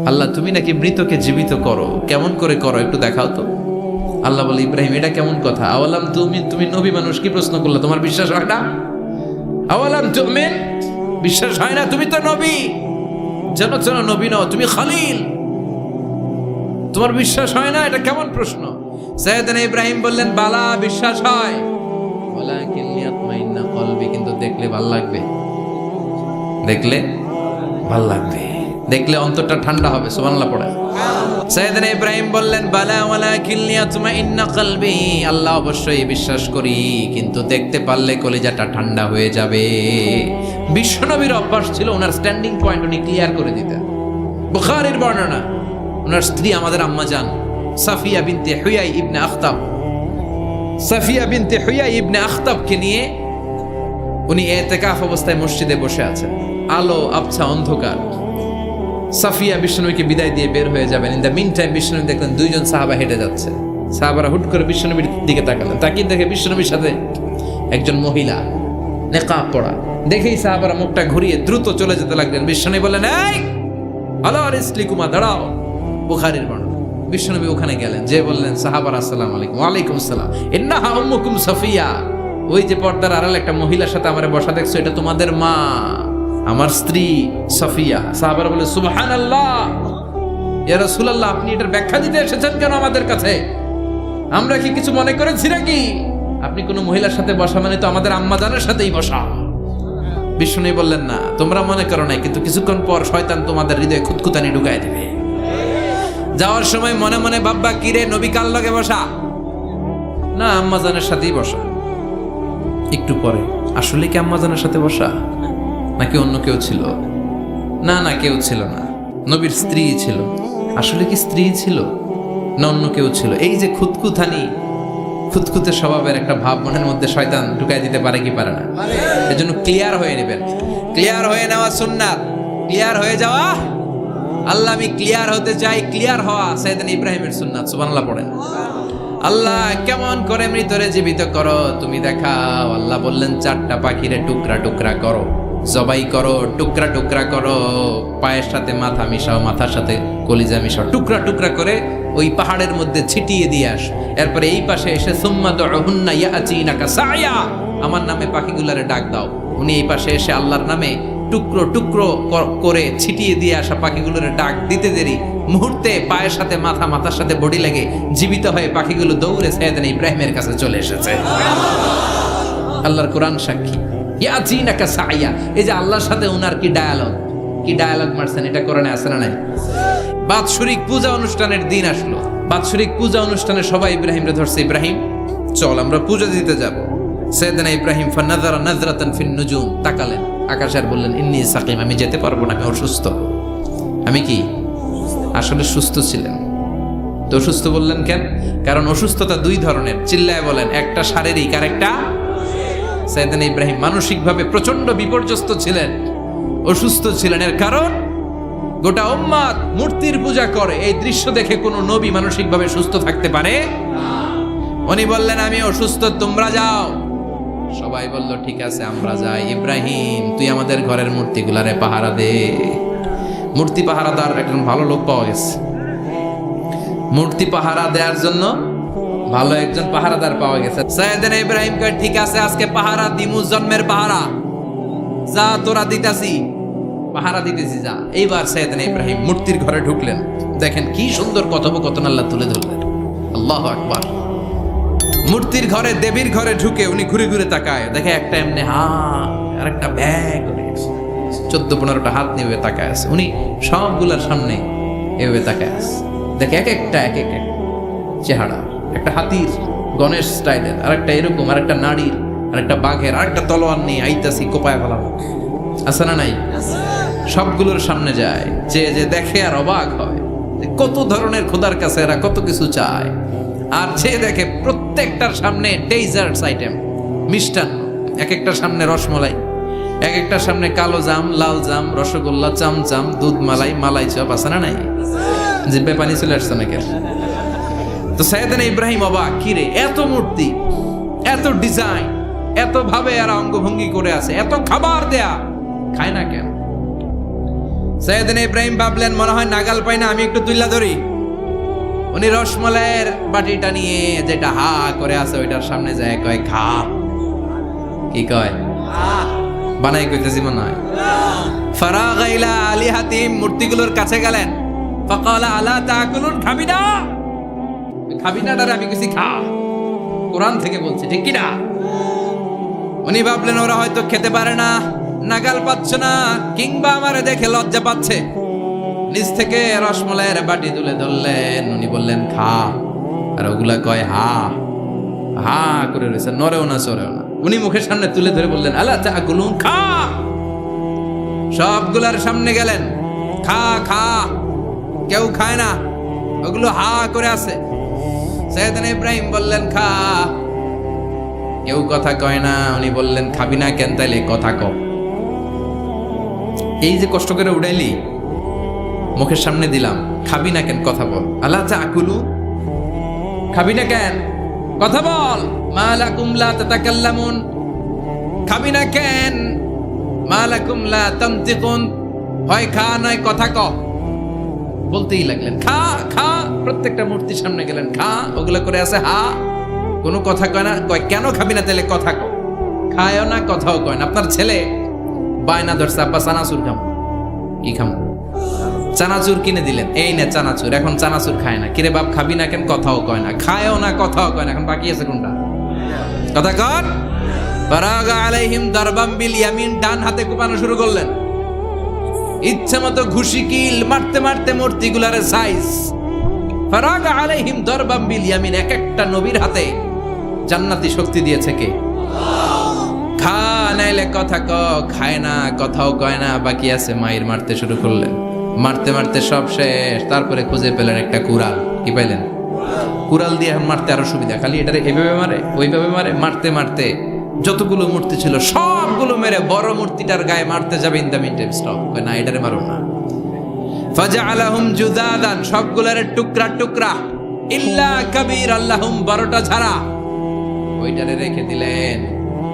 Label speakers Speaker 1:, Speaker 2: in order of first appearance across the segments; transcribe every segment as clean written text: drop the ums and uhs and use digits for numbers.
Speaker 1: আল্লাহ তুমি নাকি মৃতকে জীবিত করো, কেমন করে করো একটু দেখাও তো। আল্লাহ বলে, ইব্রাহিম এটা কেমন কথা? আওয়ালাম তুমি নবী মানুষ, কি প্রশ্ন করলে? তোমার বিশ্বাস হয় না? আওয়ালাম তুমিন, বিশ্বাস হয় না? তুমি তো নবী, যেন নবী নও, তুমি খলিল, তোমার বিশ্বাস হয় না? এটা কেমন প্রশ্ন? সাইয়েদনা ইব্রাহিম বললেন, বালা, বিশ্বাস হয়, ওয়ালাকিন লিয়াতমাইন্না কলবি, কিন্তু দেখলে ভাল লাগবে, দেখলে ভাল লাগবে, দেখলে অন্তরটা ঠান্ডা হবে। সুবহানাল্লাহ পড়ে। সাইয়েদনা ইব্রাহিম বললেন, বালা ওয়ালাকিন লিয়াতমাইন্না কলবি, আল্লাহ অবশ্যই বিশ্বাস করি, কিন্তু দেখতে পারলে কলিজাটা ঠান্ডা হয়ে যাবে। বিশ্বনবীর অভ্যাস ছিল ওনার স্ট্যান্ডিং পয়েন্ট উনি ক্লিয়ার করে দিতেন। বুখারীর বর্ণনা, ওনার স্ত্রী আমাদের আম্মা জান সাফিয়া বিনতে হুয়াই ইবনে আখতাব, সাফিয়া বিনতে হুয়াই ইবনে আখতাবকে নিয়ে উনি ইতিকাফ অবস্থায় মসজিদে বসে আছেন। আলো আবছা অন্ধকার। সাফিয়া বিশ্বনবীকে বিদায় দিয়ে বের হয়ে যাবেন। ইন দ্য মিন টাইম বিশ্বনবী দেখলেন দুইজন সাহাবা হেঁটে যাচ্ছে। সাহাবারা হুট করে বিশ্বনবীর দিকে তাকালেন, তাকিয়ে দেখে বিশ্বনবীর সাথে একজন মহিলা নেকাব পরা। দেখেই সাহাবারা মুখটা ঘুরিয়ে দ্রুত চলে যেতে লাগলেন। বিশ্বনবী বললেন, এই আল্লাহ রিসলিকুমা, দাঁড়াও। বুখারীর বর্ণনা। বিশ্বনবী ওখানে গেলেন, যে বললেন, সাহাবারা আসসালামু আলাইকুম। ওয়ালাইকুম আসসালাম। ইন্নাহা উম্মুকুম সাফিয়া, ওই যে পর্দার আড়ালে একটা মহিলার সাথে আমারে বসা দেখছো, এটা তোমাদের মা, আমার স্ত্রী সাফিয়া। সাহাবারা বলে, সুবহানাল্লাহ, ইয়া রাসূলুল্লাহ, আপনি এটার ব্যাখ্যা দিতে এসেছেন কেন আমাদের কাছে? আমরা কি কিছু মনে করেছি নাকি? আপনি কোনো মহিলার সাথে বসা মানে তো আমাদের আম্মা জানের সাথেই বসা। বিশ্বনবী বললেন, না, তোমরা মনে করো নাই, কিন্তু কিছুক্ষণ পর শয়তান তোমাদের হৃদয়ে খুঁতখুঁতানি ঢুকায় দেবে। যাওয়ার সময় মনে মনে ভাববা, কিরে নবী কার লগে বসা? না, আম্মা জানের সাথেই বসা। একটু পরে, আসলে কি আম্মা জানের সাথে বসা, নাকি অন্য কেউ ছিল? না, কেউ ছিল না, নবীর স্ত্রী ছিল। আসলে কি স্ত্রী ছিল না অন্য কেউ ছিল? এই যে খুঁতখুঁতে স্বভাবের একটা ভাব মনের মধ্যে শয়তান ঢুকাই দিতে পারে কি পারে না? এজন্য ক্লিয়ার হয়ে নেবেন। ক্লিয়ার হয়ে নেওয়া সুন্নাত, ক্লিয়ার হয়ে যাওয়া। আল্লাহ, আমি ক্লিয়ার হতে চাই, ক্লিয়ার হওয়া সাইয়েদনা ইব্রাহিমের সুন্নাত। সুবহানাল্লাহ পড়েন। আল্লাহ, কেমন করে মৃতরে জীবিত করো তুমি দেখাও। আল্লাহ বললেন, 4টা পাখিরে টুকরা টুকরা করো, জবাই করো, টুকরা টুকরা করো, পায়ের সাথে মাথা মিশাও, মাথার সাথে কলিজা মিশাও, টুকরা টুকরা করে ওই পাহাড়ের মধ্যে ছিটিয়ে দিয়ে আস। এরপরে এই পাশে এসে সুম্মা দুহুন্না ইয়াতিনাকা সায়া, আমার নামে পাখিগুলারে ডাক দাও। উনি এই পাশে এসে আল্লাহর নামে টুকরো টুকরো করে ছিটিয়ে দিয়ে আসা পাখিগুলোর ডাক দিতে দেরি মুহূর্তে পায়ের সাথে মাথা, মাথার সাথে বডি লেগে জীবিত হয়ে পাখিগুলো দৌড়ে সাইয়েদনা ইব্রাহিমের কাছে চলে এসেছে। আল্লাহর কোরআন সাক্ষী। ইয়াতিনাকা সায়া, এই যে আল্লাহর সাথে উনার কি ডায়ালগ মারছেন, এটা কোরআনে আছে না নাই? বাৎসরিক পূজা অনুষ্ঠানের দিন আসলো। বাৎসরিক পূজা অনুষ্ঠানে সবাই ইব্রাহিমরে ধরছে, ইব্রাহিম চল আমরা পূজা দিতে যাব। সাইয়েদনা ইব্রাহিম ফানাযারা নাযরাতান ফিন নুজুম, তাকালেন আকাশে আর বললেন, ইন্নী সাকিম, আমি যেতে পারবো না, আমি অসুস্থ। আমি কি আসলে সুস্থ ছিলেন? তো অসুস্থ বললেন কেন? কারণ অসুস্থতা 2 ধরনের। চিল্লায় বলেন, একটা শারীরিক আর একটা। সাইয়েদনা ইব্রাহিম মানসিকভাবে প্রচন্ড বিপর্যস্ত ছিলেন, অসুস্থ ছিলেন। এর কারণ, গোটা উম্মাত মূর্তির পূজা করে, এই দৃশ্য দেখে কোনো নবী মানসিকভাবে সুস্থ থাকতে পারে না। উনি বললেন, আমি অসুস্থ, তোমরা যাও। সবাই বলল, ঠিক আছে আমরা যাই। ইব্রাহিম, তুই আমাদের ঘরের মূর্তিগুলারে পাহারা দে। মূর্তি পাহারাদার একজন ভালো লোক পাওয়া গেছে। মূর্তি পাহারা দেওয়ার জন্য ভালো একজন পাহারাদার পাওয়া গেছে। সাইয়েদনা ইব্রাহিম কয়, ঠিক আছে আজকে পাহারা দিমু, জন্মের পাহারা। যা, তোরা দিতাছি, পাহারা দিতেছি, যা। এইবার সাইয়েদনা ইব্রাহিম মূর্তির ঘরে ঢুকলেন। দেখেন কি সুন্দর কথোপকথন আল্লাহ তুলে ধরলেন। আল্লাহু আকবার। মূর্তির ঘরে, দেবীর ঘরে ঢুকে উনি ঘুরে ঘুরে তাকায়, দেখে একটা এমনি হাত আর একটা ব্যাগ, 14-15টা হাত নিয়ে তাকায় আছে। উনি সবগুলার সামনে এভাবে তাকায় আছে। দেখে এক একটা চেহারা, একটা হাতির গণেশ স্টাইলের, আর একটা এরকম, আর একটা নারীর, আর একটা বাঘের, আর একটা তলোয়ার নিয়ে আইতাছি কোপায় ফেলাম। আছে না নাই? সবগুলোর সামনে যায়, যে দেখে আর অবাক হয় কত ধরনের খোদার কাছে এরা কত কিছু চায়। আর যে দেখে প্রত্যেকটার সামনে ডেজার্টস আইটেম, মিষ্টান্ন, এক একটার সামনে রসমলাই, এক একটার সামনে কালো জাম, লাল জাম, রসগোল্লা, চামচাম, দুধ মালাই, মালাই চপ। আছে না নাই? জিব্বে পানি চলে আসছে নাকি? তো সাইয়েদনা ইব্রাহিম অবাক, কিরে এত মূর্তি, এত ডিজাইন, এত ভাবে এরা অঙ্গভঙ্গি করে আছে, এত খাবার দেয়া, খায় না কেন? সাইয়েদনা ইব্রাহিম ভাবলেন মনে হয় নাগাল পাই না, আমি একটু তুইলা ধরি। উনি রসমলাইয়ের বাটিটা নিয়ে যেটা হা করে আছে ওইটার সামনে যায় কয় খা। কি কয়? বানাই কইতেছি মনে হয়। ফারাগা ইলা আলিহাতিম, মূর্তিগুলোর কাছে গেলেন। ফাকালা আলা তাকুলুন, খাবি না? খাবি নাটারে আমি কিছু খা, কোরআন থেকে বলছি, ঠিক কি না? উনি ভাবলেন ওরা হয়তো খেতে পারে না, নাগাল পাচ্ছে না, কিংবা আমারে দেখে লজ্জা পাচ্ছে। নিচ থেকে রসমলাইয়ের বাটি তুলে ধরলেন। উনি বললেন খা, আর ওগুলা কয় হা হা করে রয়েছে, নড়েও না চড়েও না। উনি মুখের সামনে তুলে ধরে বললেন আলা তাকুলুন, খা। সবগুলার সামনে গেলেন, খা খা। কেউ খায় না, ওগুলো হা করে আছে। সাইয়েদনা ইব্রাহিম বললেন খা, কেউ কথা কয় না। উনি বললেন খাবি না কেন? তাইলে কথা ক। এই যে কষ্ট করে উড়াইলি, মুখের সামনে দিলাম, খাবি না কেন? কথা বল। আলা তাকুলু, খাবি না কেন? কথা বল। মা লাকুম লা তাতাকাল্লামুন, খাবি না কেন? মা লাকুম লা তানতিকুন, হয় খা নয় কথা ক। বলতেই লাগলেন খা খা। প্রত্যেকটা মূর্তির সামনে গেলেন, খা। ওগুলো করে আছে হা, কোনো কথা কয় না। কয় কেন খাবি না? তাহলে কথা ক। খায়ও না, কথাও কয় না। আপনার ছেলে বায়না ধরছে, আব্বা চানাচুর খাম। কি খাম? চানাচুর কিনে দিলেন, এই না চানাচুর। এখন চানাচুর খায় না। কিরে বাপ খাবি না কেন? কথাও কয় না, খায়ও না, কথাও কয় না। এখন বাকি আছে কোনটা? কথা কর। ফারাগা আলাইহিম দারবাম বিল ইয়ামিন, ডান হাতে কোপানো শুরু করলেন। ইচ্ছা মতো ঘুষি কিল মারতে মারতে মূর্তিগুলার সাইজ। ফারাগা আলাইহিম দারবাম বিল ইয়ামিন, এক একটা নবীর হাতে জান্নাতি শক্তি দিয়েছে কে? খা নাইলে কথা ক। খায় না, কথাও কয় না, বাকি আছে মায়ের। মারতে শুরু করলেন, মারতে মারতে সব শেষ। তারপরে খুঁজে পেলেন একটা কুড়াল। কি পাইলেন? কুড়াল দিয়ে এখন মারতে আরো সুবিধা। খালি এটারে এভাবে মারে, ওইভাবে মারে। মারতে মারতে যতগুলো মূর্তি ছিল সবগুলো মেরে বড় মূর্তিটার গায়ে মারতে যাবে। In the meantime stop, না এটারে মারো না। ফাজআলাহুম জুদাদান, সবগুলোর টুকরা টুকরা। ইল্লা কাবীর আল্লাহুম, বড়টা ছাড়া। ওইটারে রেখে দিলেন।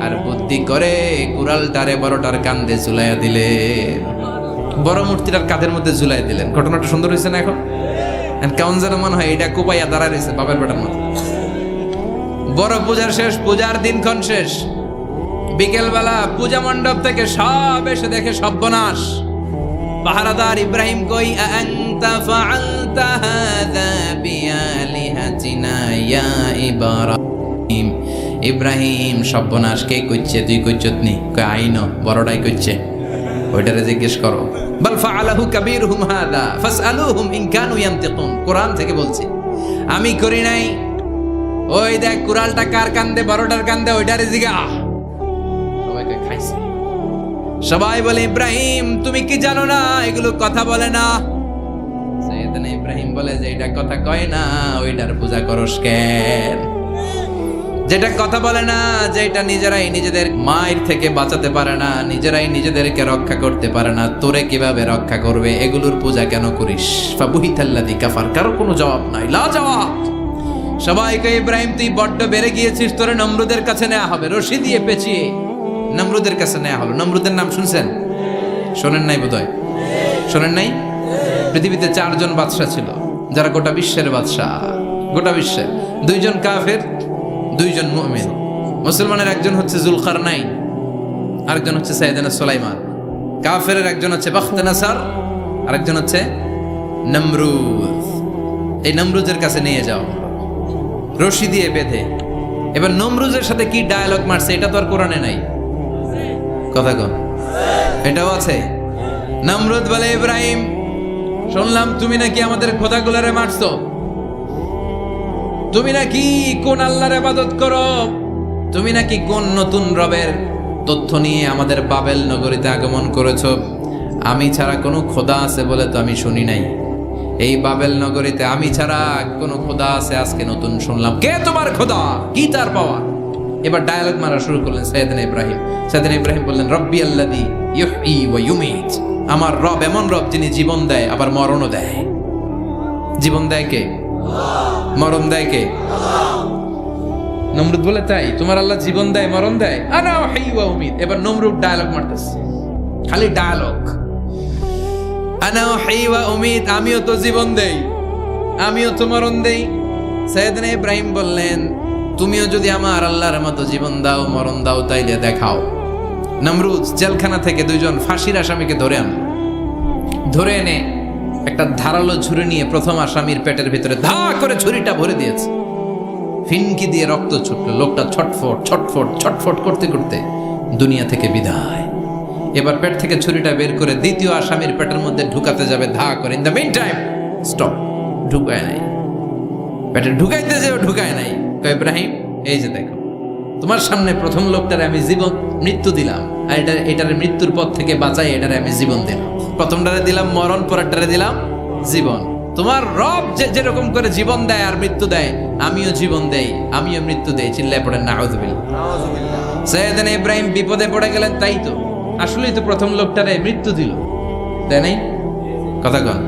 Speaker 1: আর বুদ্ধি করে কুড়ালটারে বড়টার কাঁধে ঝুলাইয়া দিলেন। বড় মূর্তিটার কাঁধের মধ্যে ঝুলাই দিলেন। ঘটনাটা সুন্দর হয়েছে না? এখন কেমন যেন মনে হয় এটা কোপাইয়া দাঁড়ায় রয়েছে বাপের বেটার মতো। বড় পূজার শেষ, পূজার দিনক্ষণ শেষ। বিকেলবেলা পূজা মণ্ডপ থেকে সব এসে দেখে সর্বনাশ। পাহারাদার ইব্রাহিম কই? আনতা ফাআলতা হাযা বিআলিহাতিনা ইয়া ইব্রাহিম। ইব্রাহিম সর্বনাশ কে কইছে? তুই কইছত নি? কই আইনো, বড়টাই কইছে। ওইটারে জিজ্ঞেস করো। বাল ফাআলাহু কাবীরুহুম হাযা ফাসআলুহুম ইন কানু ইয়ানতিকুন। কোরআন থেকে বলছি, আমি করি নাই। ওই দেখ কুড়ালটা কার কান্দে? বড়টার কান্দে, ওইটারে জিগা। সবাইকে খাইছে। সবাই বলে ইব্রাহিম তুমি কি জানো না এগুলো কথা বলে না? সাইয়েদনা ইব্রাহিম বলে যে এটা কথা কয় না, ওইটার পূজা করস কেন? যেটা কথা বলে না, যেটা নিজেরাই নিজেদের মায়ের থেকে বাঁচাতে পারে না, নিজেরাই নিজেদেরকে রক্ষা করতে পারে না, তোরে কিভাবে রক্ষা করবে? এগুলোর পূজা কেন করিস? ফাবুহিতাল্লাযী কাফার, কারো কোনো জবাব নাই, লা জবাব। সবাইকে ইব্রাহিম তুই বড্ড বেড়ে গিয়েছিস, তোরে নমরুদের কাছে নেওয়া হবে। রশি দিয়ে পেঁচিয়ে নমরুদের কাছে নেওয়া হলো। নমরুদের নাম শুনছেন? শোনেন নাই বোধহয়? শোনেন নাই? পৃথিবীতে 4 জন বাদশা ছিল, যারা গোটা বিশ্বের বাদশা। গোটা বিশ্বের 2 জন কাফের, 2 জন মুমিন। মুসলমানের একজন হচ্ছে যুলকারনাইন, আরেকজন হচ্ছে সাইয়েদনা সুলাইমান। কাফেরের একজন হচ্ছে বাখতানাসার, আরেকজন হচ্ছে নমরুদ। এই নমরুদের কাছে নিয়ে যাও রশি দিয়ে বেঁধে। এবার নমরুদের সাথে কি ডায়ালগ মারছে এটা তো আর কোরআনে নাই। কথা কন, এটাও আছে। নমরুদ বলে ইব্রাহিম শুনলাম তুমি নাকি আমাদের খোদাগুলারে মারছো, তুমি নাকি কোন আল্লাহর ইবাদত করো, তুমি নাকি কোন নতুন রবের তথ্য নিয়ে আমাদের বাবেল নগরীতে আগমন করেছো। আমি ছাড়া কোনো খোদা আছে বলে তো আমি শুনি নাই। এই বাবেল নগরীতে আমি ছাড়া কোনো খোদা আছে আজকে নতুন শুনলাম। কে তোমার খোদা? কি তার পাওয়া? এবার ডায়ালগ মারা শুরু করলেন সাইয়েদনা ইব্রাহিম। সাইয়েদনা ইব্রাহিম বললেন রব্বি আল্লাযী ইউহয়ী ওয়া ইউমীত। আমার রব এমন রব যিনি জীবন দেয় আবার মরণও দেয়। জীবন দেয় কে? মরণ দেয় কে? নমরুদ বলে তাই তোমার আল্লাহ জীবন দেয় মরণ দেয়? আনা উহয়ী ওয়া উমীত। এবার নমরুদ ডায়ালগ মারতেছে, খালি ডায়ালগ। আনা উহয়ি ওয়া উমীত, আমিও তো জীবন দেই, আমিও তো মরণ দেই। সাইয়েদনা ইব্রাহিম বললেন, তুমিও যদি আমার আল্লাহর মতো জীবন দাও, মরণ দাও, তাইলে দেখাও। নমরুদ জেলখানা থেকে দুইজন ফাঁসির আসামিকে ধরে এনে একটা ধারালো ছুরি নিয়ে প্রথম আসামির পেটের ভিতরে ধা করে ছুরিটা ভরে দিয়েছে। ফিনকি দিয়ে রক্ত ছুটলো, লোকটা ছটফট ছটফট ছটফট করতে করতে দুনিয়া থেকে বিদায়। এবার পেট থেকে ছুরিটা বের করে দ্বিতীয় আসামির পেটের মধ্যে ঢুকাতে যাবে ধা করে। In the meantime stop, ঢুকায় নাই, পেটে ঢুকাইতে যাও, ঢুকায় নাই। কয় ইব্রাহিম, এই যে দেখো, তোমার সামনে প্রথম লোকটারে আমি মৃত্যু দিলাম, আর এটার মৃত্যুর পথ থেকে বাঁচাই এটারে আমি জীবন দিলাম। প্রথমটারে দিলাম মরণ, পরেরটারে দিলাম জীবন। তোমার রব যেরকম করে জীবন দেয় আর মৃত্যু দেয়, আমিও জীবন দেই, আমিও মৃত্যু দেই। চিল্লায় পড়েন নাউযুবিল্লাহ। সাইয়েদনা ইব্রাহিম বিপদে পড়ে গেলেন। তাই তো, আসলেই তো প্রথম লোকটারে মৃত্যু দিল, দেয় নাই? কথা কন,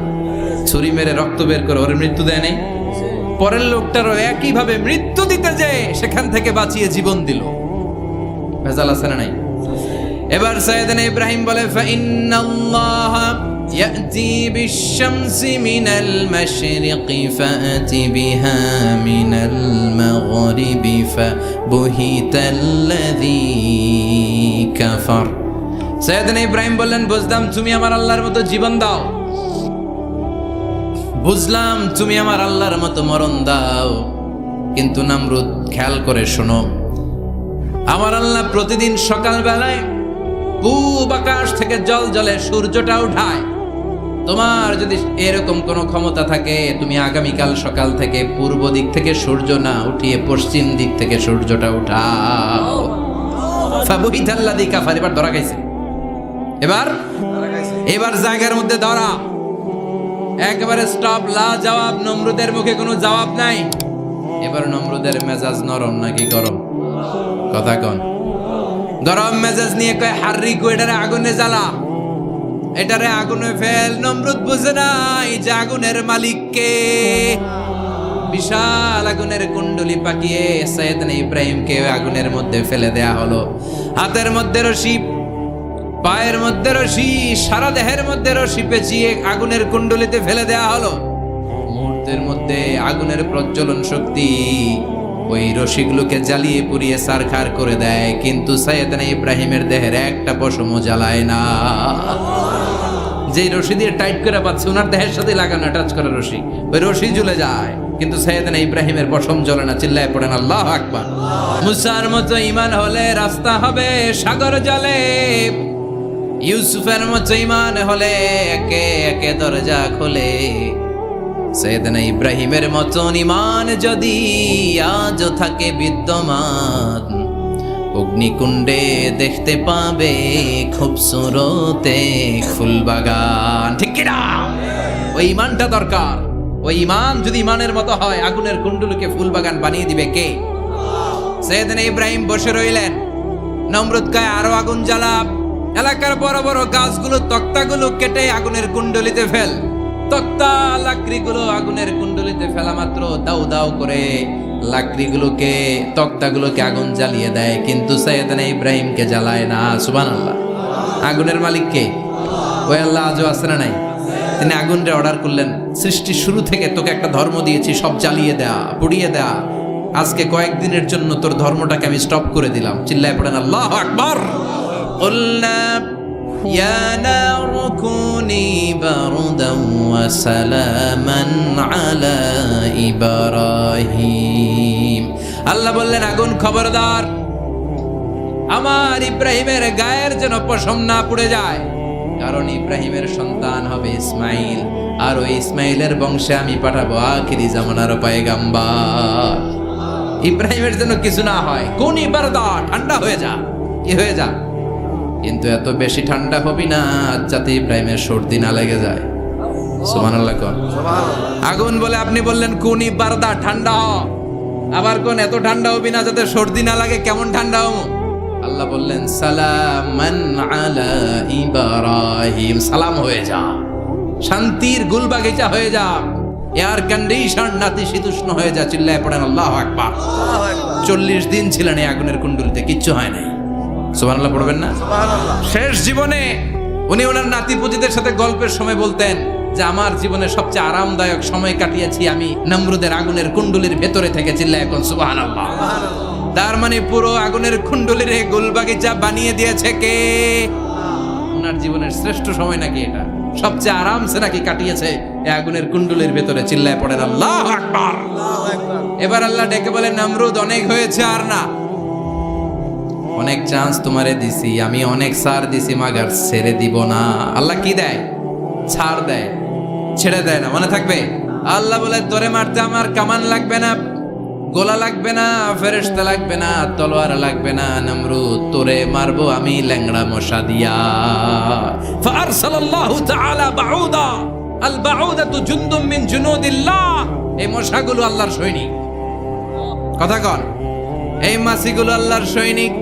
Speaker 1: ছুরি মেরে রক্ত বের করে ওর মৃত্যু দেয় নাই? পরের লোকটারও একইভাবে মৃত্যু দিতে যে সেখান থেকে বাঁচিয়ে জীবন দিল। ভেজাল আছে না নাই? এবার সাইয়েদনা ইব্রাহিম বলে, ফাইন্নাল্লাহ ইয়াতি বিশ-শামসি মিনাল মাশরিকি ফাআতি বিহা মিনাল মাগরিবি ফাবুহিতাল্লাযী কাফার। সাইয়েদনা ইব্রাহিম বললেন, বুঝলাম তুমি আমার আল্লাহর মতো জীবন দাও, বুঝলাম তুমি আমার আল্লাহর মতো মরণ দাও, কিন্তু নমরুদ খেয়াল করে শোনো, আমার আল্লাহ প্রতিদিন সকালবেলায় পূব আকাশ থেকে জল জলে সূর্যটা উঠায়। তোমার যদি এরকম কোনো ক্ষমতা থাকে, তুমি আগামীকাল সকাল থেকে পূর্ব দিক থেকে সূর্য না উঠিয়ে পশ্চিম দিক থেকে সূর্যটা উঠাও। ফাবুহিতাল্লাযী কাফার। এবার ধরা খাইছে, এবার জায়গার মধ্যে ধরা, একেবারে স্টপ, লা জবাব। নমরুদের মুখে কোনো জবাব নাই। এবার নমরুদের মেজাজ নরম নাকি গরম? কথা কন। গরম মেজাজ নিয়ে কয়, হাররিকু, এটারে আগুনে জ্বালা, এটারে আগুনে ফেল। নমরুদ বুঝে নাই যে আগুনের মালিক কে। বিশাল আগুনের কুণ্ডলি পাকিয়ে সাইয়েদনা ইব্রাহিমকে আগুনের মধ্যে ফেলে দেয়া হলো। হাতের মধ্যে রশি, পায়ের মধ্যে রশি, সারা দেহের মধ্যে রশি পেঁচিয়ে আগুনের কুণ্ডলিতে ফেলে দেয়া হলো। মুহূর্তের মধ্যে আগুনের প্রজ্বলন শক্তি ওই রশিগুলোকে জ্বালিয়ে পুড়িয়ে ছারখার করে দেয়, কিন্তু সাইয়েদনা ইব্রাহিমের দেহের একটা পশমও জ্বালায় না। যে রশি দিয়ে টাইট করে পাচ্ছে, ওনার দেহের সাথে লাগানো টাচ করা রশি, ওই রশি জ্বলে যায়, কিন্তু সাইয়েদনা ইব্রাহিমের পশম জ্বলে না। চিল্লায় পড়েন আল্লাহু আকবার। মুসার মতো ঈমান হলে রাস্তা হবে সাগর জলে, ইউসুফের মতো ঈমান হলে একে একে দরজা খোলে। সাইয়েদনা ইব্রাহিমের মতন ঈমান যদি আজও থাকে বিদ্যমান, অগ্নিকুণ্ডে দেখতে পাবে খুবসুরতে ফুলবাগান। ঠিক কি না? ওই ঈমানটা দরকার। ওই ঈমান যদি ঈমানের মতো হয়, আগুনের কুণ্ডলকে ফুলবাগান বানিয়ে দিবে কে? সাইয়েদনা ইব্রাহিম বসে রইলেন। নমরুদ কয়, আরো আগুন জ্বালা, এলাকার বড় বড় গাছগুলো, তক্তাগুলো কেটে আগুনের কুণ্ডলিতে ফেল। তক্তা লাকড়িগুলো আগুনের কুণ্ডলিতে ফেলা মাত্র দাউ দাউ করে লাকড়িগুলোকে, তক্তাগুলোকে আগুন জ্বালিয়ে দেয়, কিন্তু সাইয়েদনা ইব্রাহিমকে জ্বালায় না। সুবহানাল্লাহ। আগুনের মালিক কে? ওই আল্লাহ আজও আছে না নাই? তিনি আগুনটা অর্ডার করলেন, সৃষ্টির শুরু থেকে তোকে একটা ধর্ম দিয়েছি, সব জ্বালিয়ে দেয়া, পুড়িয়ে দেয়া, আজকে কয়েকদিনের জন্য তোর ধর্মটাকে আমি স্টপ করে দিলাম। চিল্লায় পড়েন আল্লাহু আকবার। কুলনা ইয়া নারু কুনি বারদান ওয়া সালামান আলা ইব্রাহিম। আল্লাহ বললেন, আগুন খবরদার, আমার ইব্রাহিমের গায়ের যেন পশম না পুড়ে যায়, কারণ ইব্রাহিমের সন্তান হবে ইসমাইল, আর ওই ইসমাইলের বংশে আমি পাঠাবো আখিরি জামানার পয়গাম্বার। ইব্রাহিমের জন্য কিছু না হয়, কোন ইবারদা, ঠান্ডা হয়ে যা, কি হয়ে যা, কিন্তু এত বেশি ঠান্ডা হবি না যাতে ইব্রাহিমের সর্দি না লেগে যায়। সুবহানাল্লাহ। কোন আগুন বলে আপনি বললেন কোন ইবারদা, ঠান্ডা হ, আবার কোন এত ঠান্ডা হবি না যাতে সর্দি না লাগে, কেমন ঠান্ডা হবো? আল্লাহ বললেন, সালামান আলা ইব্রাহিম, সালাম হয়ে যা, শান্তির গুলবাগিচা হয়ে যা, এয়ার কন্ডিশন নাতিশীতোষ্ণ হয়ে যা। চিল্লায় পড়েন আল্লাহু আকবার। 40 দিন ছিলেন এই আগুনের কুণ্ডলিতে, কিচ্ছু হয় নাই। সুবহানাল্লাহ পড়বেন না? শেষ জীবনে উনি ওনার নাতিপুতিদের সাথে গল্পের সময় বলতেন যে আমার জীবনে সবচেয়ে আরামদায়ক সময় কাটিয়েছি আমি নমরুদের আগুনের কুণ্ডুলির ভেতরে থেকে। চিল্লায় এখন সুবহানাল্লাহ। তার মানে পুরো আগুনের কুণ্ডুলির গোলবাগিচা বানিয়ে দিয়েছে কে? ওনার জীবনের শ্রেষ্ঠ সময় নাকি এটা, সবচেয়ে আরামসে নাকি কাটিয়েছে এই আগুনের কুণ্ডুলির ভেতরে। চিল্লায় পড়েন আল্লাহু আকবার। এবার আল্লাহ ডেকে বলেন, নমরুদ অনেক হয়েছে, আর না, অনেক চান্স তোমারে দিছি আমি, অনেক ছাড় দিছি, মাগার ছেড়ে দিব না। আল্লাহ কি দেয়? ছাড় দেয়, ছেড়ে দেয় না। মনে থাকবে, আল্লাহ বলে তোরে মারতে আমার কামান লাগবে না, গোলা লাগবে না, ফেরেশতা লাগবে না, তলোয়ার লাগবে না, নমরুদ তোরে মারবো আমি ল্যাংড়া মশা দিয়া। ফারসালাল্লাহু তাআলা বাউদা, আল বাউদাতু জুনদুম মিন জুনুদিল্লাহ। এই মশাগুলো আল্লাহর সৈনিক। কথা কন, এই মাছিগুলো আল্লাহর সৈনিক,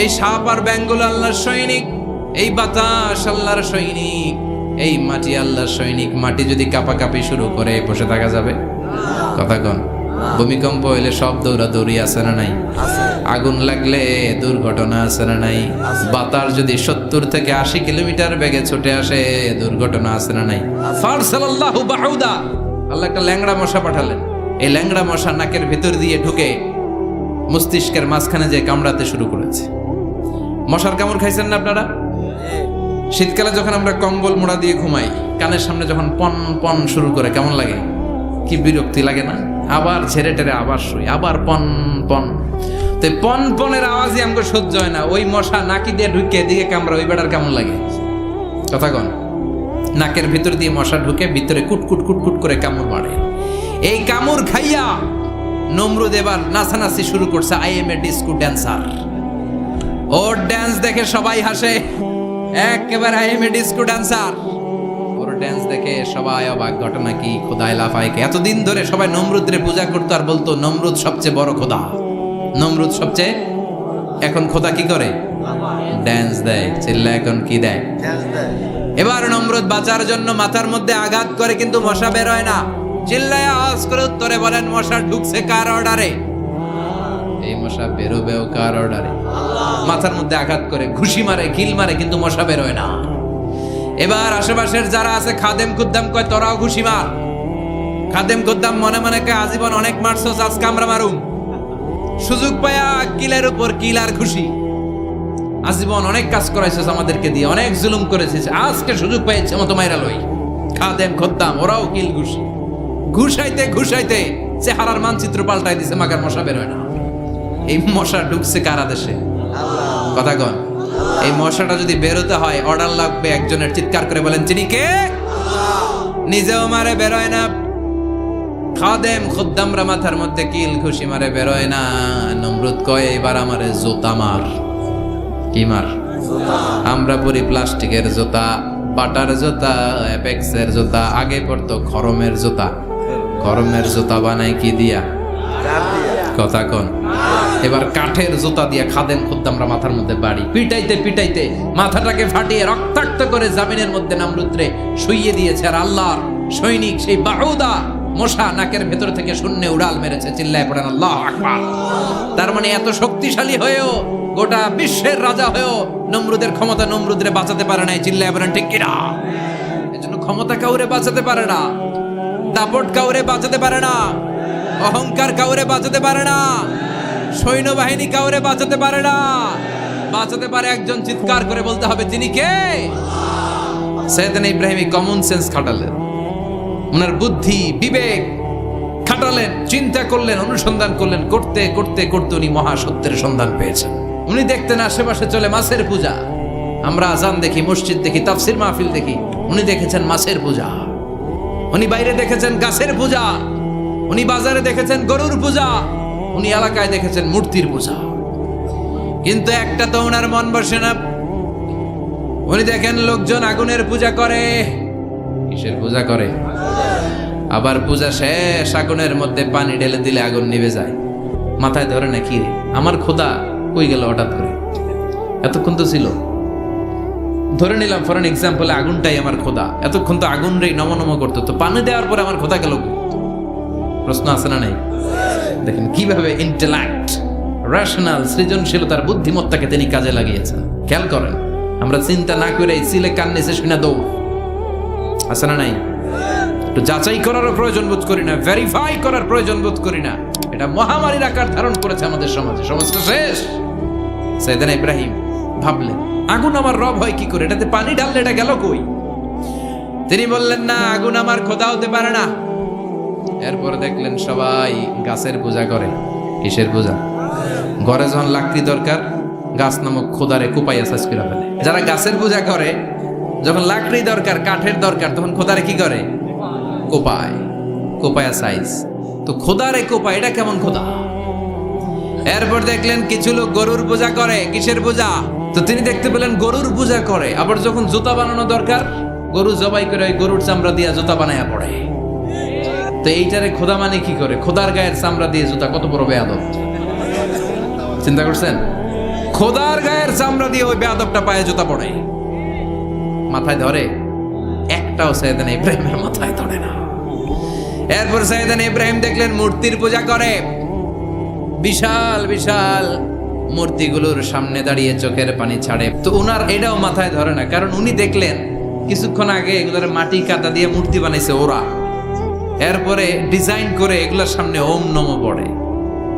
Speaker 1: এই সাপ আর ব্যাঙগুলো আল্লাহর সৈনিক, এই বাতাস আল্লাহর সৈনিক, এই মাটি আল্লাহর সৈনিক। মাটি যদি কাঁপাকাঁপি শুরু করে বসে থাকা যাবে? কথা কন। ভূমিকম্প হইলে সব দৌড়াদৌড়ি আছে না নাই? আগুন লাগলে দুর্ঘটনা আছে না নাই? বাতাস যদি 70 থেকে 80 কিলোমিটার বেগে ছুটে আসে দুর্ঘটনা আছে না নাই? ফারসালাল্লাহু বাউদা, আল্লাহ একটা ল্যাংড়া মশা পাঠালেন। এই ল্যাংড়া মশা নাকের ভেতর দিয়ে ঢুকে মস্তিষ্কের মাঝখানে যে কামড়াতে শুরু করেছে। মশার কামড় খাইছেন না আপনারা? শীতকালে যখন আমরা কম্বল মোড়া দিয়ে ঘুমাই, কানের সামনে যখন পন পন শুরু করে কেমন লাগে? কি বিরক্তি লাগে না? আবার ছেড়ে টেরে আবার শুই, আবার পন পন। তো পন পনের আওয়াজই আমাকে সহ্য হয় না। ওই মশা নাকি দিয়ে ঢুকে এদিকে কামড়া, ওই বেটার কেমন লাগে? কথা কন। নাকের ভিতর দিয়ে মশা ঢুকে ভিতরে কুটকুট কুটকুট করে কামড় মারে। এই কামড় খাইয়া নমরুদ এবার নাচানাচি শুরু করছে। I M A disco dancer. Or dance দেখে সবাই হাসে, একেবারে I M A disco dancer. Or dance দেখে সবাই অবাক। ঘটনা কি? খোদায় লাফায়। এতদিন ধরে সবাই নমরুদরে পূজা করতো আর বলতো নমরুদ সবচেয়ে বড় খোদা, নমরুদ সবচেয়ে। এখন খোদা কি করে? ড্যান্স দেয়। চিল্লা এখন কি দেয়? এবার নমরুদ বাঁচার জন্য মাথার মধ্যে আঘাত করে, কিন্তু মশা বের হয় না। চিল্লায় আওয়াজ করে উত্তরে বলেন, মশা ঢুকছে কার অর্ডারে? এই মশা বেরোবেও কার অর্ডারে? মাথার মধ্যে আঘাত করে ঘুষি মারে, কিল মারে, কিন্তু মশা বের হয় না। এবার আশেপাশের যারা আছে খাদেম খুদ্দাম কয় তোরাও ঘুষি মার। খাদেম খুদ্দাম মনে মনে কয় আজীবন অনেক মারছস, আজকে আমরা মারুম। সুযোগ পায়া কিলের উপর কিল আর ঘুষি। আজীবন অনেক কাজ করাইছিস আমাদেরকে দিয়ে, অনেক জুলুম করেছিস, আজকে সুযোগ পেয়েছে মতো মাইরা লই। খাদেম খুদ্দাম ওরাও কিল ঘুষি। ঘুষাইতে ঘুষাইতে চেহারার মানচিত্র পাল্টাই দিছে, মাগার মশা বের হয় না। এই মশা ঢুকছে কারা দেশে? কথা কন। এই মশাটা যদি বেরোতে হয় অর্ডার লাগবে একজনের। চিৎকার করে বলেন, চিনি কে? নিজেও মারে, বেরোয় না। খাদেম খুদ্দামরা মাথার মধ্যে কিল ঘুষি মারে, বেরোয় না। নমরুদ কয় এবার আমারে জুতা মার। কি মার? আমরা পরি প্লাস্টিকের জুতা, বাটার জুতা, অ্যাপেক্সের জুতা। আগে পড়তো খরমের জুতা। খরমের জুতা বানাই কি দিয়া? কথা কন। এবার কাঠের জুতা দিয়া খাদেম খুদ্দামরা মাথার মধ্যে বাড়ি। পিটাইতে পিটাইতে মাথাটাকে ফাটিয়ে রক্তাক্ত করে জামিনের মধ্যে নমরুদরে শুইয়ে দিয়েছে। আর আল্লাহর সৈনিক সেই বাউদা মশা নাকের ভেতর থেকে শূন্যে উড়াল মেরেছে। চিল্লায় পড়েন আল্লাহু আকবার। তার মানে এত শক্তিশালী হয়েও, গোটা বিশ্বের রাজা হয়েও নমরুদের ক্ষমতা নমরুদরে বাঁচাতে পারে নাই। চিল্লায় বলেন ঠিক কিনা? এজন্য ক্ষমতা কাউরে বাঁচাতে পারে না, দাপট কাউরে বাঁচাতে পারে না, অহংকার কাউরে বাঁচাতে পারে না, সৈন্যবাহিনী কাউরে বাঁচাতে পারে না। বাঁচাতে পারে একজন। চিৎকার করে বলতে হবে, তিনি কে? সাইয়েদনা ইব্রাহিম কমন সেন্স খাটালেন, ওনার বুদ্ধি বিবেক খাটালেন, চিন্তা করলেন, অনুসন্ধান করলেন। করতে করতে করতে উনি মহাসত্যের সন্ধান পেয়েছেন। উনি দেখতেন আশেপাশে চলে মাছের পূজা। আমরা আজান দেখি, মসজিদ দেখি, তাফসির মাহফিল দেখি। উনি দেখেছেন মাছের পূজা। উনি বাইরে দেখেছেন গাছের পূজা। উনি বাজারে দেখেছেন গরুর পূজা। উনি এলাকায় দেখেছেন মূর্তির পূজা। কিন্তু একটা তো ওনার মন বসে না। উনি দেখেন লোকজন আগুনের পূজা করে। কিসের পূজা করে? আবার পূজা শেষ আগুনের মধ্যে পানি ঢেলে দিলে আগুন নিভে যায়। মাথায় ধরে না কি রে, আমার খোদা কই গেল হঠাৎ করে? এতক্ষণ তো ছিল। ধরে নিলাম ফর এন এক্সাম্পল আগুনটাই আমার খোদা। এতক্ষণ তো আগুন রে নম নম করতো, তো পানি দেওয়ার পরে আমার খোদা গেল? প্রশ্ন আছে না নাই? দেখেন কিভাবে ইন্টেলেক্ট, রেশনাল, সৃজনশীলতার বুদ্ধিমত্তাকে তিনি কাজে লাগিয়েছেন। খেয়াল করেন, আমরা চিন্তা না করে সিলে কান নিচে শুনে দৌড়, আছে না নাই? একটু যাচাই করারও প্রয়োজন বোধ করি না, ভেরিফাই করার প্রয়োজন বোধ করি না। এটা মহামারীর আকার ধারণ করেছে আমাদের সমাজে, সমাজটা শেষ। সাইয়েদনা ইব্রাহিম ভাবলেন, আগুন আমার রব হয় কি করে, এটাতে পানি ঢাললে এটা গেল কই? তিনি বললেন, না, আগুন আমার খোদা হতে পারে না। এরপর দেখলেন সবাই গাছের পূজা করে। কিসের পূজা? ঘরে যখন লাকড়ি দরকার, গাছ নামক খোদারে কোপাইয়া সাজ করে ফেলে। যারা গাছের পূজা করে, যখন লাকড়ি দরকার, কাঠের দরকার, তখন খোদারে কি করে? কোপায়, কোপায়া সাইজ। তো খোদারে কোপায়, এটা কেমন খোদা? এরপর দেখলেন কিছু লোক গরুর পূজা করে। কিসের পূজা? তো তিনি দেখতে পেলেন গরুর পূজা করে। আবার যখন জুতা বানানো দরকার, গরু জবাই করে ওই গরুর চামড়া দিয়ে জুতা বানায়া পড়ে। তো এইটারে খোদা মানে কি করে? খোদার গায়ের চামড়া দিয়ে জুতা, কত বড় বেয়াদব! চিন্তা করছেন? খোদার গায়ের চামড়া দিয়ে ওই বেয়াদবটা পায়ে জুতা পড়ে। মাথায় ধরে? একটাও সাইয়েদনা ইব্রাহিমের মাথায় ধরে না। এরপর সাইয়েদনা ইব্রাহিম দেখলেন মূর্তির পূজা করে। বিশাল বিশাল মূর্তিগুলোর সামনে দাঁড়িয়ে চোখের পানি ছাড়ে। তো উনার এটাও মাথায় ধরে না, কারণ উনি দেখলেন কিছুক্ষণ আগে এগুলোর মাটি কাদা দিয়ে মূর্তি বানাইছে ওরা, এরপরে ডিজাইন করে এগুলোর সামনে ওম নমঃ পড়ে।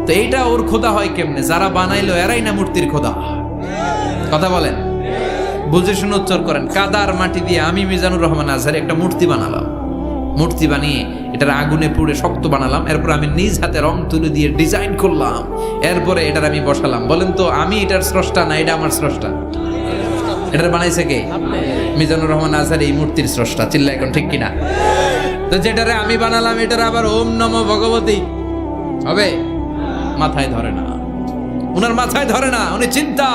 Speaker 1: তো এইটা ওর খোদা হয় কেমনে? যারা বানাইলো এরাই না মূর্তির খোদা? কথা বলেন, বুঝে শুনে উচ্চার করেন। কাদার মাটি দিয়ে আমি মিজানুর রহমান আজহারি একটা মূর্তি বানালাম। মূর্তি বানিয়ে এটার আগুনে পুড়ে শক্ত বানালাম। এরপর আমি নিজ হাতে রং তুলে দিয়ে ডিজাইন করলাম। এরপরে এটার আমি বসালাম। বলেন তো, আমি এটার স্রষ্টা না এটা আমার স্রষ্টা? এটার বানাইছে কে? মিজানুর রহমান আজহারি এই মূর্তির স্রষ্টা। চিল্লা এখন ঠিক কিনা? তো যেটারে আমি বানালাম এটার আবার ওম নমঃ ভগবতী হবে? মাথায় ধরে না, উনার মাথায় ধরে না। উনি চিন্তা,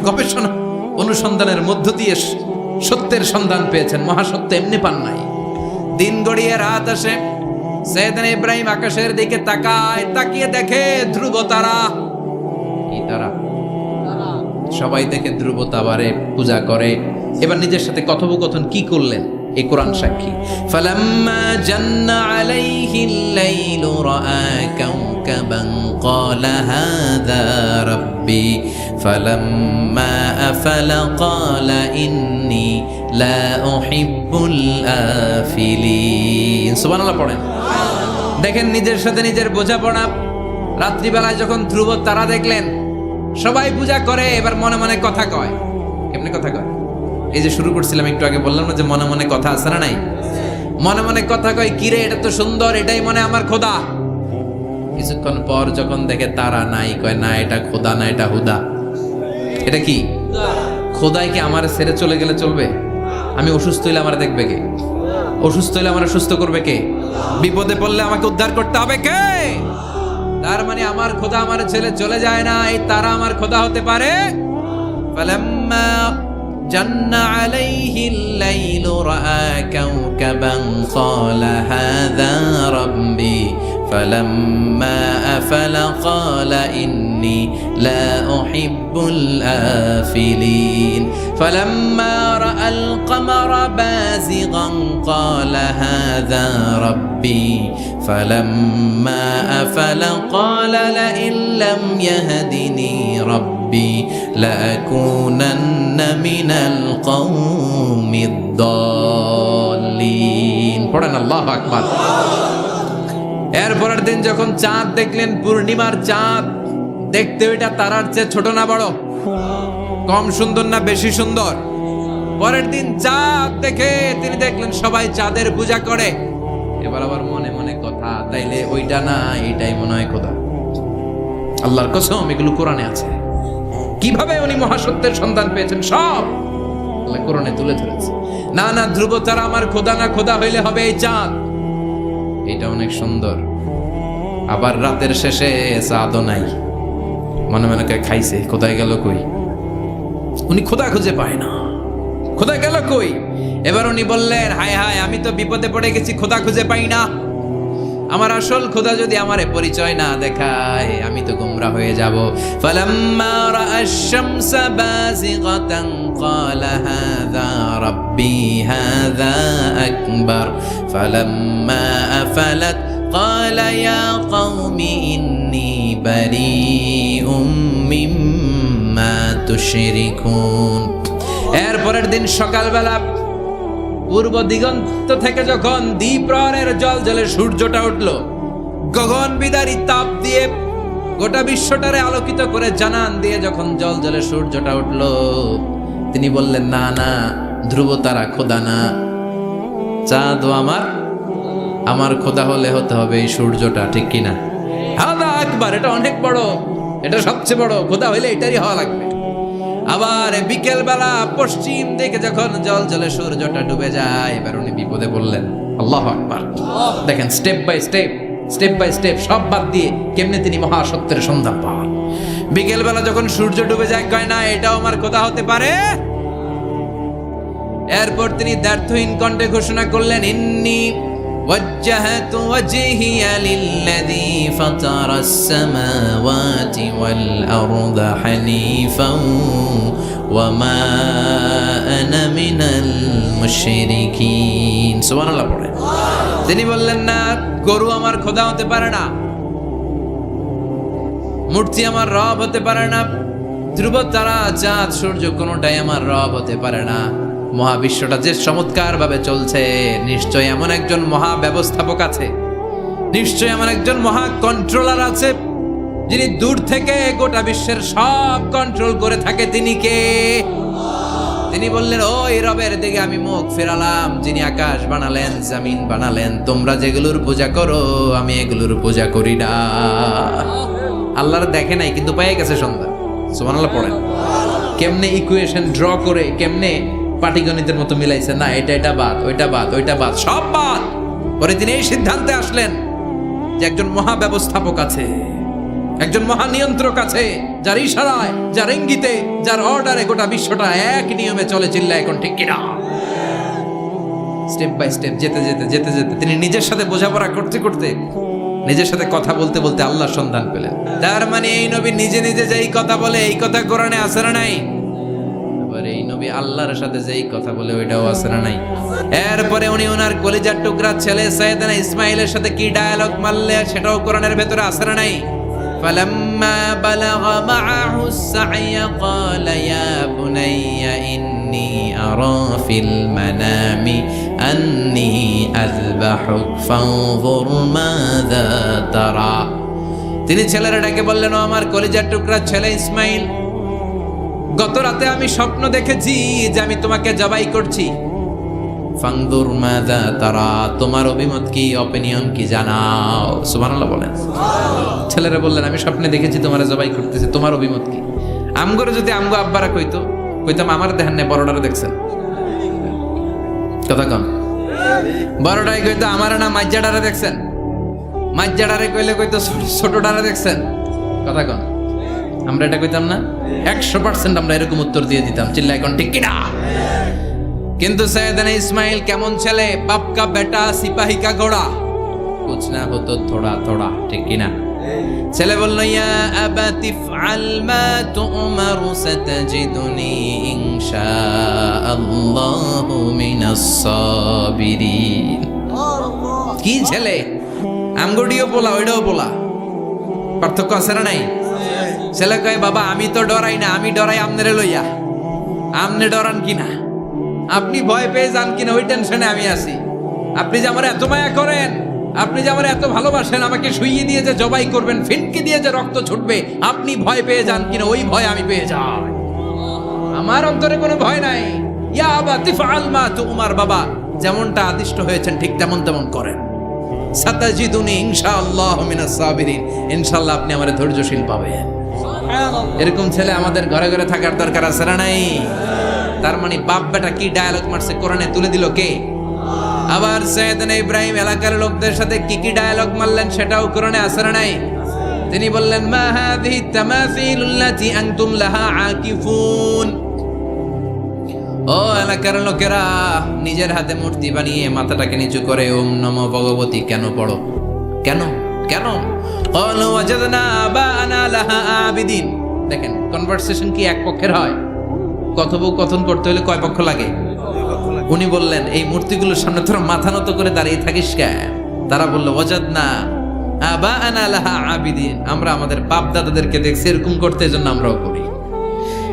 Speaker 1: গবেষণা, অনুসন্ধানের মধ্য দিয়ে সত্যের সন্ধান পেয়েছেন। মহাসত্য এমনি পান নাই। দিন গড়িয়ে রাত আসে, সাইয়েদনা ইব্রাহিম আকাশের দিকে তাকায়, তাকিয়ে দেখে ধ্রুব তারা। কি তারা? সবাই দেখে ধ্রুব তারারে পূজা করে। এবার নিজের সাথে কথোপকথন কি করলেন এই কোরআন সাক্ষী। ফালাম্মা জান্না আলাইহিল লাইলু রাআ কাওকাবান ক্বালা হাযা রাব্বি ফালাম্মা আফালা ক্বালা ইন্নী লা উহিব্বুল আফিলিন। সুবহানাল্লাহ পড়েন। দেখেন নিজের সাথে নিজের বোঝাপড়া। রাত্রিবেলায় যখন ধ্রুব তারা দেখলেন, সবাই পূজা করে, এবার মনে মনে কথা কয়। কেমনে কথা কয়? এই যে শুরু করছিলাম একটু আগে, বললাম না যে মনে মনে কথা আছে না নাই? মনে মনে কথা কয়, কিরে এটা তো সুন্দর, এটাই মনে আমার খোদা। কিছুক্ষণ পর যখন দেখে তারা নাই, কয় না এটা খোদা না, এটা হুদা। এটা কি? খোদাই কি আমার ছেড়ে চলে গেলে চলবে? আমি অসুস্থ হইলে আমার দেখবে কে? অসুস্থ হইলে আমার সুস্থ করবে কে? বিপদে পড়লে আমাকে উদ্ধার করতে হবে কে? তার মানে আমার খোদা আমার ছেলে চলে যায় না, এই তারা আমার খোদা হতে পারে। ফালাম্মা জান্না আলাইহিল লাইলু রাআ কাওকাবান ক্বালা হাযা রাব্বি ফালাম্মা আফালা ক্বালা ইন্নী লা উহিব্বুল আফিলিন ফালাম্মা রাআল কমারা বাযিগান ক্বালা হাযা রাব্বি ফালাম্মা আফালা ক্বালা লাইন লাম ইয়াহদিনি রাব্বি লাআকুনান্না মিনাল কওমিদ দাল্লিন। পড়েন আল্লাহু আকবার। এরপরের দিন যখন চাঁদ দেখলেন, পূর্ণিমার চাঁদ, দেখতে ওইটা তারার চেয়ে ছোট না বড়? কম সুন্দর না বেশি সুন্দর? পরের দিন চাঁদ দেখে তিনি দেখলেন সবাই চাঁদের পূজা করে। এবার আবার মনে মনে কথা, তাইলে ওইটা না এটাই মনে হয় খোদা। আল্লাহর কসম, এগুলো কোরআনে আছে। কিভাবে উনি মহাসত্যের সন্ধান পেয়েছেন সব আল্লাহ কোরআনে তুলে ধরেছে। না না, ধ্রুব তারা আমার খোদা না, খোদা হইলে হবে এই চাঁদ। এটা অনেক সুন্দর। আবার রাতের শেষে চাঁদও নাই, মনে মনে খাইছে, কোথায় গেল কই? উনি খোদা খুঁজে পায় না, খোদা গেল কই? এবার উনি বললেন, হায় হায়, আমি তো বিপদে পড়ে গেছি, খোদা খুঁজে পাই না। আমার আসল খোদা যদি আমারে পরিচয় না দেখায়, আমি তো গোমরা হয়ে যাব। ফালাম্মা রাআশ শামসা বাযিগাতান ক্বালা হাযা রাব্বি হাযা আকবার ফালাম্মা আফালাত ক্বালা ইয়া কওমি ইন্নী বারীউম মিম্মা তুশরিকুন। এরপরের দিন সকালবেলা পূর্ব দিগন্ত থেকে যখন দ্বিপ্রহরের জলে সূর্যটা উঠলো, গগন বিদারী তাপ দিয়ে গোটা বিশ্বটারে আলোকিত করে জানান দিয়ে যখন জলে সূর্যটা উঠলো, তিনি বললেন, না না, ধ্রুব তারা খোদা না, চাঁদ আমার খোদা হলে হতে হবে এই সূর্যটা, ঠিক কিনা? হাদা আকবার, এটা অনেক বড়, এটা সবচেয়ে বড়, খোদা হইলে এটারই হওয়া লাগবে। আবার বিকেল বেলা পশ্চিম দিকে যখন জলে সূর্যটা ডুবে যায়, এবার উনি বিপদে বললেন, আল্লাহু আকবার। দেখেন, স্টেপ বাই স্টেপ সব বাদ দিয়ে কেমনে তিনি মহাসত্যের সন্ধান পান। বিকেল বেলা যখন সূর্য ডুবে যায়, কয় না এটাও আমার খোদা হতে পারে। এরপর তিনি দ্ব্যর্থহীন কণ্ঠে ঘোষণা করলেন, ইন্নী ওয়াজ্জাহতু ওয়াজহিয়া লিল্লাযী ফাতারাস সামাওয়াতি ওয়াল আরদা হানিফান ওয়া মা আনা মিনাল মুশরিকিন। সুবহানাল্লাহ পড়ে। তিনি বললেন, না, গরু আমার খোদা হতে পারে না, মূর্তি আমার রব হতে পারে না, ধ্রুব তারা চাঁদ সূর্য কোনোটাই আমার রব হতে পারে না। মহাবিশ্বটা যে চমৎকার ভাবে চলছে, নিশ্চয় এমন একজন মহা ব্যবস্থাপক আছে, নিশ্চয় এমন একজন মহা কন্ট্রোলার আছে, যিনি দূর থেকে গোটা বিশ্বের সব কন্ট্রোল করে থাকে। তিনি কে? তিনি বললেন, ওই রবের দিকে আমি মুখ ফেরালাম, যিনি আকাশ বানালেন, জমিন বানালেন। তোমরা যেগুলোর পূজা করো, আমি এগুলোর পূজা করি না। আল্লাহর দেখে নাই, কিন্তু পেয়ে গেছে সন্ধ্যা। সুবহানাল্লাহ পড়েন। কেমনে ইকুয়েশন ড্র করে, কেমনে পাটিগণিতের মতো মিলাইছে, না এটা বাদ, ওইটা বাদ, সব বাদ। পরে তিনি এই সিদ্ধান্তে আসলেন যে একজন মহা ব্যবস্থাপক আছে, একজন মহা নিয়ন্ত্রক আছে, যার ইশারায়, যার ইঙ্গিতে, যার অর্ডারে গোটা বিশ্বটা এক নিয়মে চলে। চিল্লা এখন ঠিক কিনা? স্টেপ বাই স্টেপ যেতে তিনি নিজের সাথে বোঝাপড়া করতে নিজের সাথে কথা বলতে আল্লাহর সন্ধান পেলেন। তার মানে এই নবী নিজে যেই কথা বলে, এই কথা কোরআনে আছে না নাই? আবার এই নবী আল্লাহর সাথে যেই কথা বলে, ওইটাও আছে না নাই? এরপরে উনি ওনার কলিজার টুকরা ছেলে সাইয়েদনা ইসমাইলের সাথে কি ডায়ালগ মারলে, সেটাও কোরআনের ভেতরে আছে না নাই? فلما بلغ معه السعي قال يا بني إني أرى في المنام أني أذبحك فانظر ماذا ترى। তিনি ছেলেরা ডেকে বললেন, ও আমার কলিজার টুকরা ছেলে ইসমাইল, গত রাতে আমি স্বপ্ন দেখেছি যে আমি তোমাকে জবাই করছি। ফাংদুর মাযা তারা, তোমার অভিমত কি, অপিনিয়ন কি জানাও। সুবহানাল্লাহ বলেন। ছেলেরা বললেন, আমি স্বপ্নে দেখেছি তোমারে জবাই করতেছি, তোমার অভিমত কি? আমগরে যদি আমগো আব্বারা কইতাম আমার দেখেন না, বড়ডারে দেখছেন, কথা কন। বড়ডাই কইতো আমার না মাজ্জাডারে দেখছেন, মাজ্জাডারে কইতো ছোটডারে দেখছেন, কথা কন। আমরা এটা কইতাম না? 100% আমরা এরকম উত্তর দিয়ে দিতাম। চিল্লা এখন ঠিক কিনা? কিন্তু সাইয়েদনা ইসমাইল কেমন ছেলে, বাপ কা বেটা সিপাহী কা ঘোড়া, কুছ না হতো থোড়া থোড়া, ঠিক কিনা? ছেলে বলল, ইয়া আবাতি ফআল মা তুমারু সাতাজিদুনি ইনশাআল্লাহু মিনাস সাবিরিন। কি ছেলে, আমগুডিও বলা, ওইটাও বলা, পার্থক্য আছে না নাই? ছেলে কয়, বাবা আমি তো ডরাই না, আমি ডরাই আমনেরে লইয়া। আমনে ডরান কিনা, আপনি ভয় পেয়ে যান কিনা, ওই টেনশনে আমি আছি। আপনি যে আমার এত মায়া করেন, আপনি যে আমার এত ভালোবাসেন, আমাকে শুইয়ে দিয়ে যে জবাই করবেন, ফিনকে দিয়ে যে রক্ত ছুটবে, আপনি ভয় পেয়ে যান কিনা, ওই ভয় আমি পেয়ে যাই। আমার অন্তরে কোনো ভয় নাই। ইয়া আবাতি ফাআল মা তুমার, বাবা যেমনটা আদিষ্ট হয়েছেন ঠিক তেমন করেন। সাতাজিদুনি ইনশাআল্লাহু মিনাস সাবিরিন, ইনশাআল্লাহ আপনি আমারে ধৈর্যশীল পাবেন। এরকম ছেলে আমাদের ঘরে ঘরে থাকার দরকার আছে না নাই? তার মানে বাপ বেটা কি ডায়ালগ মারছে, কোরআনে তুলে দিল কে? আবার সাইয়েদনা ইব্রাহিম এলাকার লোকদের সাথে কি ডায়ালগ মারলেন, সেটাও কোরআনে আছে না নাই? তিনি বললেন, মা হাযিহি তামাসিলুল্লাতী আনতুম লাহা আকিফুন। ও এলাকার লোকেরা, নিজের হাতে মূর্তি বানিয়ে মাথাটাকে নিচু করে ওম নমো ভগবতী কেন পড়ো? কেন? ক্বালু ওয়াজাদনা আবানা লাহা আবিদিন। দেখেন, কনভারসেশন কি এক পক্ষের হয়? কথোপকথন করতে হলে কয় পক্ষ লাগে? উনি বললেন, এই মূর্তিগুলোর সামনে তোরা মাথা নত করে দাঁড়িয়ে থাকিস কেন? তারা বলল, ওয়াজাদনা আবানা লাহা আবিদিন, আমরা আমাদের বাপ দাদাদেরকে দেখছি এরকম করতে, এজন্য আমরাও করি।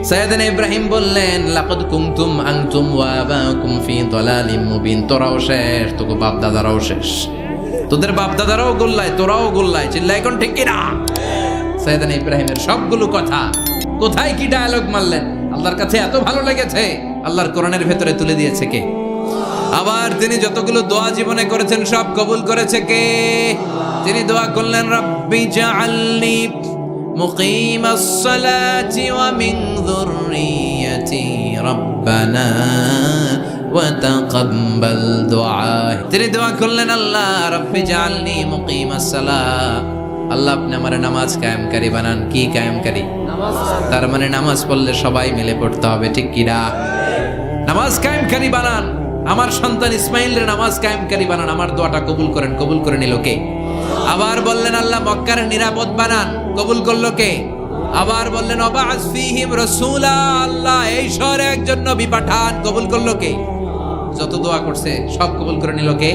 Speaker 1: সাইয়েদনা ইব্রাহিম বললেন লাকাদ কুনতুম আনতুম ওয়া আবাকুম ফি দালালিম মুবিন। তোরাও শেষ, তোকে বাপ দাদারাও শেষ, তোদের বাপ দাদারাও গোল্লায়, তোরাও গোল্লায়। চিল্লাই কোন ঠিক কিনা? সাইয়েদনা ইব্রাহিমের সবগুলো কথা কোথায় কি ডায়ালগ মারলেন, আল্লাহর কাছে এত ভালো লেগেছে, আল্লাহর কোরআনের ভেতরে তুলে দিয়েছে কে? আবার তিনি যতগুলো দোয়া জীবনে করেছেন সব কবুল করেছে কে? তিনি দোয়া করলেন রাব্বি জাআলনি মুকিমাস সালাতি ওয়া মিন যুররিয়াতি রাব্বানা ওয়া তাকাব্বাল দুআ। তিনি দোয়া করলেন আল্লাহ রাব্বি জাআলনি মুকিমাস সালাত, আল্লাহ আপনি আমার নামাজ কায়েমকারী বানান। কি কায়েমকারী? তার মানে নামাজ পড়লে সবাই মিলে পড়তে হবে, ঠিক কিনা? নামাজ কায়েমকারী বানান, আমার সন্তান ইসমাইলের নামাজ কায়েমকারী বানান। আমার দোয়াটা কবুল করেন। কবুল করে নিল কে? আবার বললেন আল্লাহ মক্কার নিরাপদ বানান। কবুল করলো কে? আবার বললেন ওয়াবা'আস ফীহিম রাসূলা, আল্লাহ এই শহরে একজন নবী পাঠান। কবুল করলো কে? যত দোয়া করছে সব কবুল করে নিল কে?